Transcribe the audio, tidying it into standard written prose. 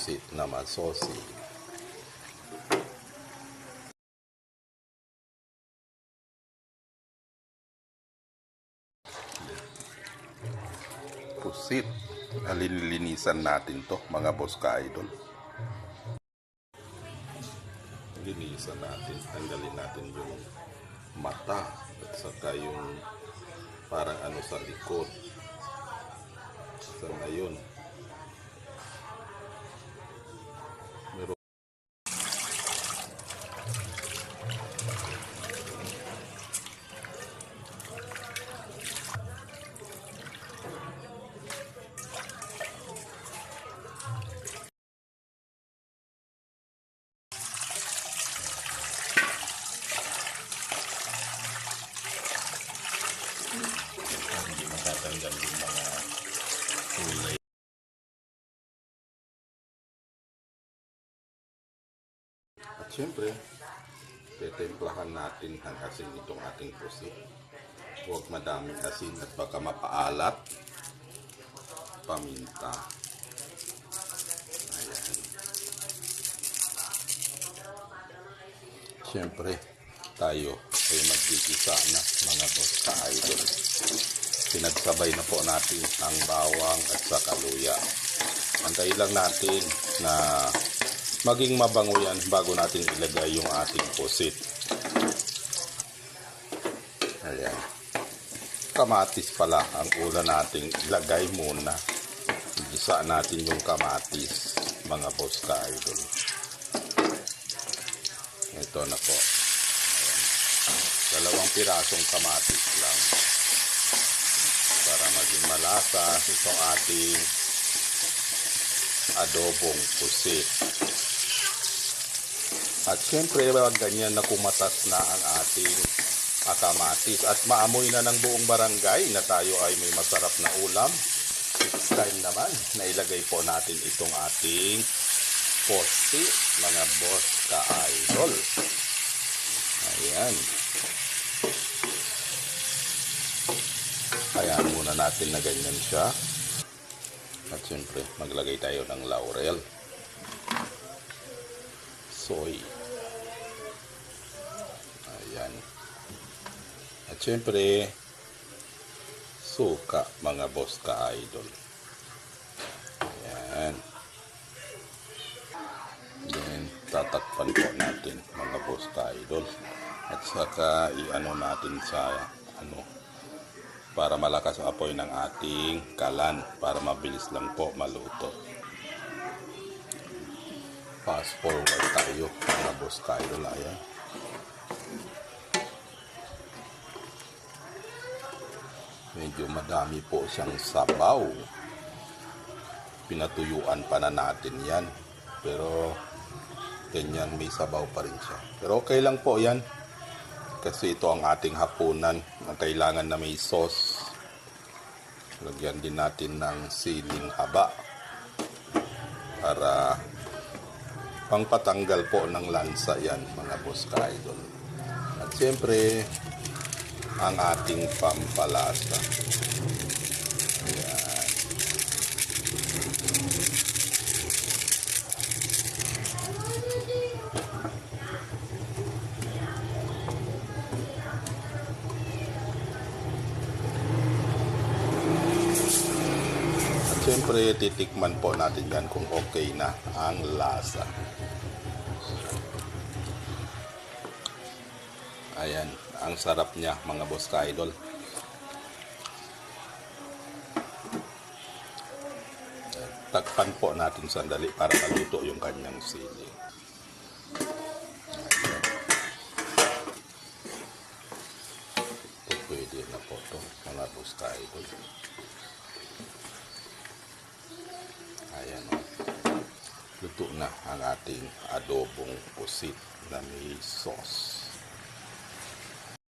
pusit na masosi. Pusit. Lilinisan natin to mga boss ka-idol. Linisan natin. Tanggalin natin yung mata at saka yung parang ano sa likod. So ngayon meron hindi matatanggal yung mga kulay. At syempre, tetemplahan natin ang asin itong ating pusit. Huwag madaming asin at baka mapaalat. Paminta. Ayan. Syempre, tayo ay magigisa na mga boss ka-idol. Pinagsabay na po natin ang bawang at saka luya. Antayin lang natin na maging mabango yan bago natin ilagay yung ating pusit. Ayan. Kamatis pala ang una nating ilagay muna. Igisa natin yung kamatis, mga boss ka-idol. Ito na po. Ayan. 2 pirasong kamatis lang para maging malasa itong ating adobong pusit. At syempre, ganyan na kumatas na ang ating kamatis at maamoy na ng buong barangay na tayo ay may masarap na ulam. It's time naman na ilagay po natin itong ating pusit, mga boss ka-idol. Ayan. Ayan muna natin na ganyan siya. At syempre, maglagay tayo ng laurel. Soy. Ayan. At syempre, suka, mga boss ka-idol. Ayan. Then, tatakpan po natin, mga boss ka-idol. At saka, i-ano natin sa, para malakas ang apoy ng ating kalan, para mabilis lang po maluto. Fast forward tayo, mga boss ka-idol. Ayan. Medyo madami po siyang sabaw. Pinatuyuan pa na natin yan. Pero ganyan, may sabaw pa rin siya. Pero okay lang po yan. Kasi ito ang ating hapunan. Ang kailangan na may sauce. Lagyan din natin ng siling haba. Para pangpatanggal po ng lansa yan, mga boss ka-idol. At siyempre, ang ating pampalasa. Ayan. At siyempre, titikman po natin yan kung okay na ang lasa. Ayan. Ang sarap niya, mga boss ka-idol. Takpan po natin sandali para maluto yung kanyang sili. Ito pwede na po ito, mga boss ka-idol. Ayan o. Luto na ang ating adobong pusit na may sauce.